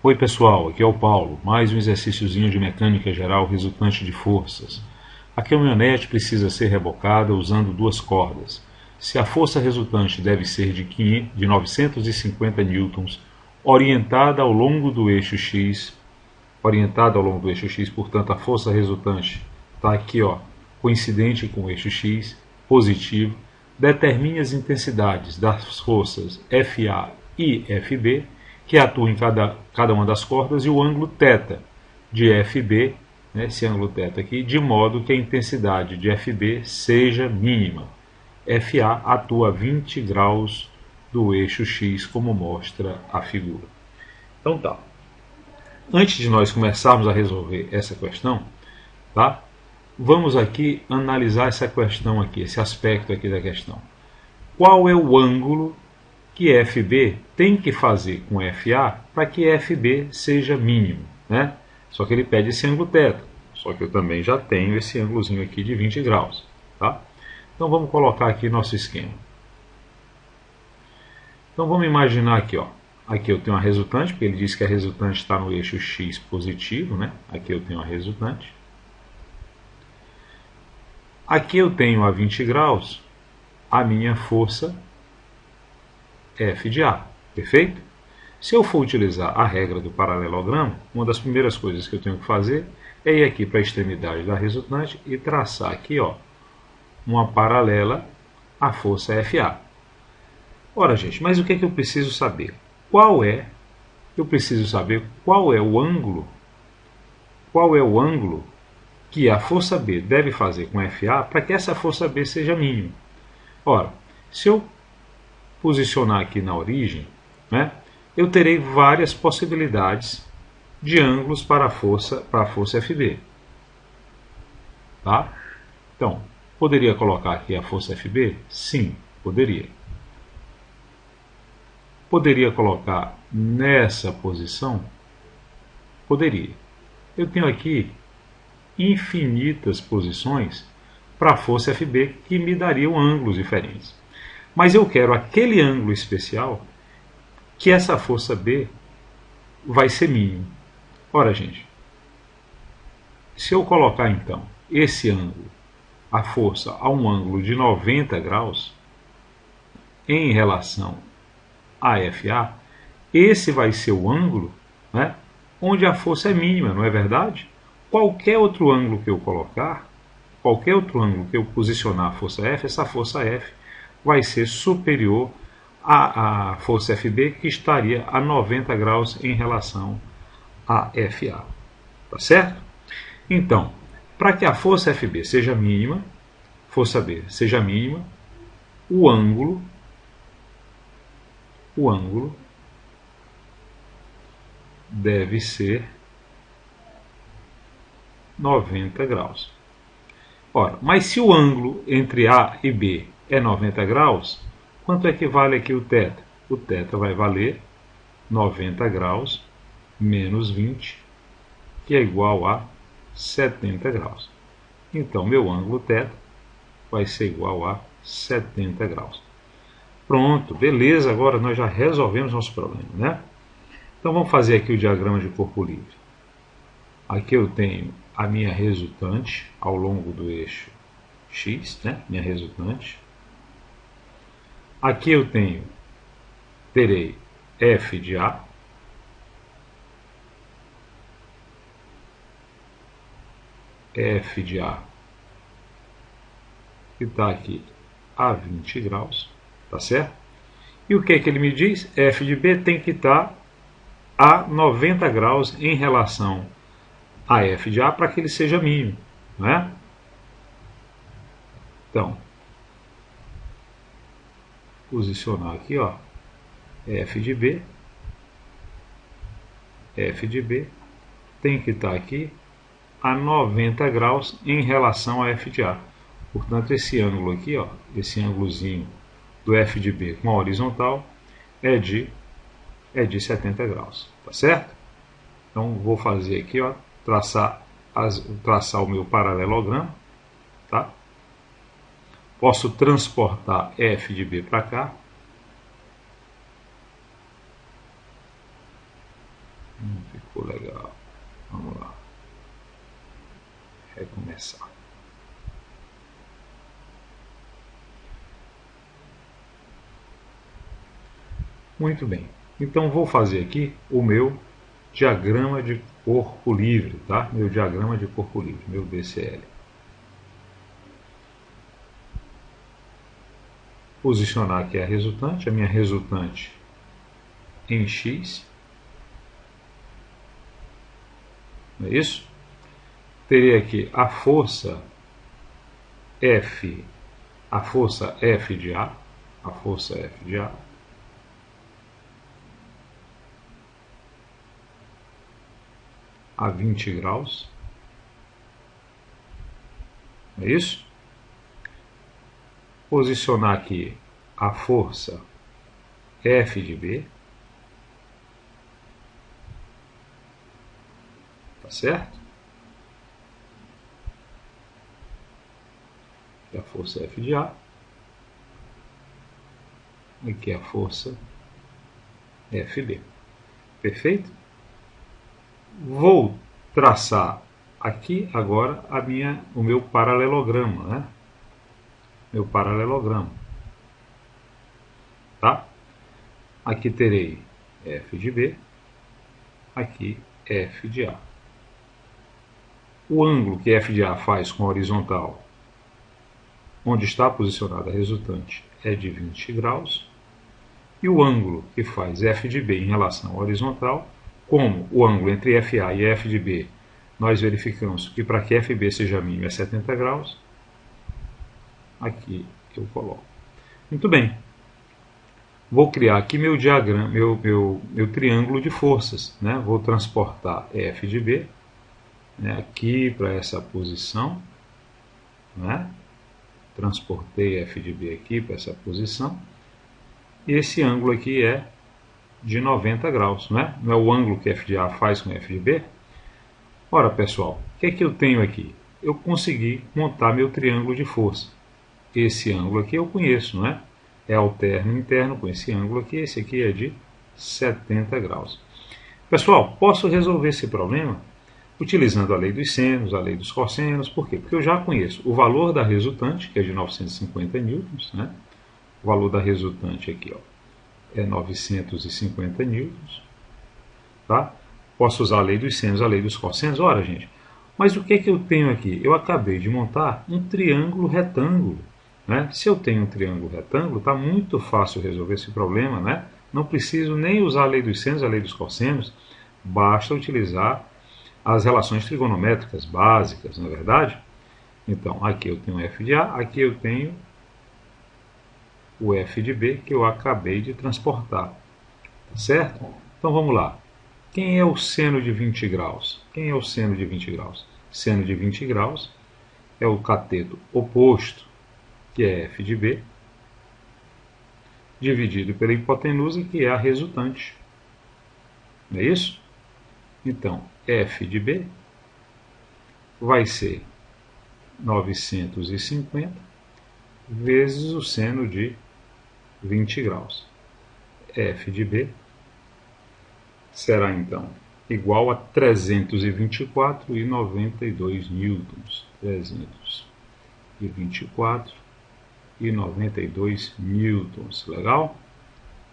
Oi pessoal, aqui é o Paulo, mais um exercíciozinho de mecânica geral resultante de forças. A caminhonete precisa ser rebocada usando duas cordas. Se a força resultante deve ser de 950 newtons, orientada ao longo do eixo X, portanto a força resultante está aqui, ó, coincidente com o eixo X, positivo, determine as intensidades das forças FA e FB, que atuam em cada uma das cordas, e o ângulo θ de FB, né, esse ângulo θ aqui, de modo que a intensidade de FB seja mínima. FA atua a 20 graus do eixo X, como mostra a figura. Então tá. Antes de nós começarmos a resolver essa questão, tá? Vamos aqui analisar essa questão aqui, esse aspecto aqui da questão. Qual é o ângulo que FB tem que fazer com FA para que FB seja mínimo, né? Só que ele pede esse ângulo θ, só que eu também já tenho esse ângulozinho aqui de 20 graus, tá? Então vamos colocar aqui nosso esquema. Então vamos imaginar aqui, ó. Aqui eu tenho a resultante, porque ele diz que a resultante está no eixo X positivo, né? Aqui eu tenho a resultante. Aqui eu tenho a 20 graus a minha força F de A, perfeito? Se eu for utilizar a regra do paralelogramo, uma das primeiras coisas que eu tenho que fazer é ir aqui para a extremidade da resultante e traçar aqui, ó, uma paralela à força FA. Ora, gente, mas o que é que eu preciso saber? Eu preciso saber qual é o ângulo que a força B deve fazer com FA para que essa força B seja mínima. Ora, se eu posicionar aqui na origem, né, eu terei várias possibilidades de ângulos para a força FB. Tá? Então, poderia colocar aqui a força FB? Sim, poderia. Poderia colocar nessa posição? Poderia. Eu tenho aqui infinitas posições para a força FB que me dariam ângulos diferentes. Mas eu quero aquele ângulo especial que essa força B vai ser mínimo. Ora, gente, se eu colocar então esse ângulo, a força, a um ângulo de 90 graus em relação a FA, esse vai ser o ângulo, né, onde a força é mínima, não é verdade? Qualquer outro ângulo que eu colocar, qualquer outro ângulo que eu posicionar a força F, essa força F vai ser superior à força FB, que estaria a 90 graus em relação a FA. Tá certo? Então, para que a força FB seja mínima, força B seja mínima, o ângulo deve ser 90 graus. Ora, mas se o ângulo entre A e B é 90 graus, quanto é que vale aqui o θ? O θ vai valer 90 graus menos 20, que é igual a 70 graus. Então, meu ângulo θ vai ser igual a 70 graus. Pronto, beleza, agora nós já resolvemos nosso problema, né? Então vamos fazer aqui o diagrama de corpo livre. Aqui eu tenho a minha resultante ao longo do eixo X, né? Minha resultante. Aqui eu terei F de A. F de A, que está aqui a 20 graus, tá certo? E o que é que ele me diz? F de B tem que estar a 90 graus em relação a F de A para que ele seja mínimo, não é? Então, posicionar aqui, ó, F de B tem que estar aqui a 90 graus em relação a F de A. Portanto, esse ângulo aqui, ó, esse ângulozinho do F de B com a horizontal é de 70 graus, tá certo? Então, vou fazer aqui, ó, traçar o meu paralelogramo, tá? Posso transportar F de B para cá. Não ficou legal. Vamos lá. Recomeçar. Muito bem. Então vou fazer aqui o meu diagrama de corpo livre, tá? Meu diagrama de corpo livre, meu DCL. Posicionar aqui a minha resultante em X. Não é isso? Terei aqui a força F de A, a força F de A. A 20 graus. Não é isso? Posicionar aqui a força F de B. Tá certo? Aqui a força F de A. Aqui a força FB. Perfeito? Vou traçar aqui agora o meu paralelograma, né? Meu paralelograma. Tá? Aqui terei F de B, aqui F de A. O ângulo que F de A faz com a horizontal, onde está posicionada a resultante, é de 20 graus. E o ângulo que faz F de B em relação à horizontal, como o ângulo entre FA e F de B, nós verificamos que para que FB seja mínimo é 70 graus. Aqui eu coloco. Muito bem. Vou criar aqui meu diagrama, meu triângulo de forças, né? Vou transportar F de B, né, aqui para essa posição, né? Transportei F de B aqui para essa posição. E esse ângulo aqui é de 90 graus, né? Não é o ângulo que F de A faz com F de B? Ora, pessoal, o que é que eu tenho aqui? Eu consegui montar meu triângulo de força. Esse ângulo aqui eu conheço, não é? É alterno interno com esse ângulo aqui. Esse aqui é de 70 graus. Pessoal, posso resolver esse problema utilizando a lei dos senos, a lei dos cossenos. Por quê? Porque eu já conheço o valor da resultante, que é de 950 newtons, né? O valor da resultante aqui, ó, é 950 newtons. Tá? Posso usar a lei dos senos, a lei dos cossenos. Ora, gente, mas o que é que eu tenho aqui? Eu acabei de montar um triângulo retângulo. Né? Se eu tenho um triângulo retângulo, está muito fácil resolver esse problema. Né? Não preciso nem usar a lei dos senos, a lei dos cossenos. Basta utilizar as relações trigonométricas básicas, não é verdade? Então, aqui eu tenho F de A, aqui eu tenho o F de B, que eu acabei de transportar. Tá certo? Então, vamos lá. Quem é o seno de 20 graus? Quem é o seno de 20 graus? Seno de 20 graus é o cateto oposto, que é F de B, dividido pela hipotenusa, que é a resultante. Não é isso? Então, F de B vai ser 950 vezes o seno de 20 graus. F de B será, então, igual a 324,92 newtons. 324,92 newtons. Legal?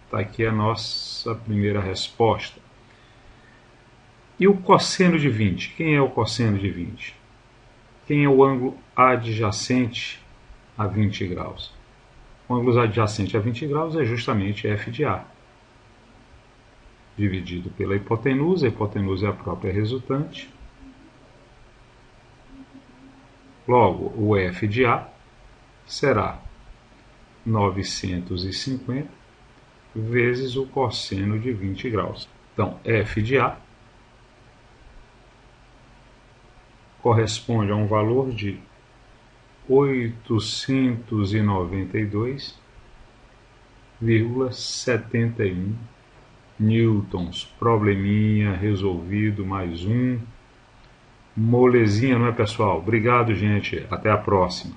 Está aqui a nossa primeira resposta. E o cosseno de 20? Quem é o cosseno de 20? Quem é o ângulo adjacente a 20 graus? O ângulo adjacente a 20 graus é justamente F de A, dividido pela hipotenusa. A hipotenusa é a própria resultante. Logo, o F de A será 950 vezes o cosseno de 20 graus. Então, F de A corresponde a um valor de 892,71 newtons. Probleminha resolvido, mais um. Molezinha, não é, pessoal? Obrigado, gente. Até a próxima.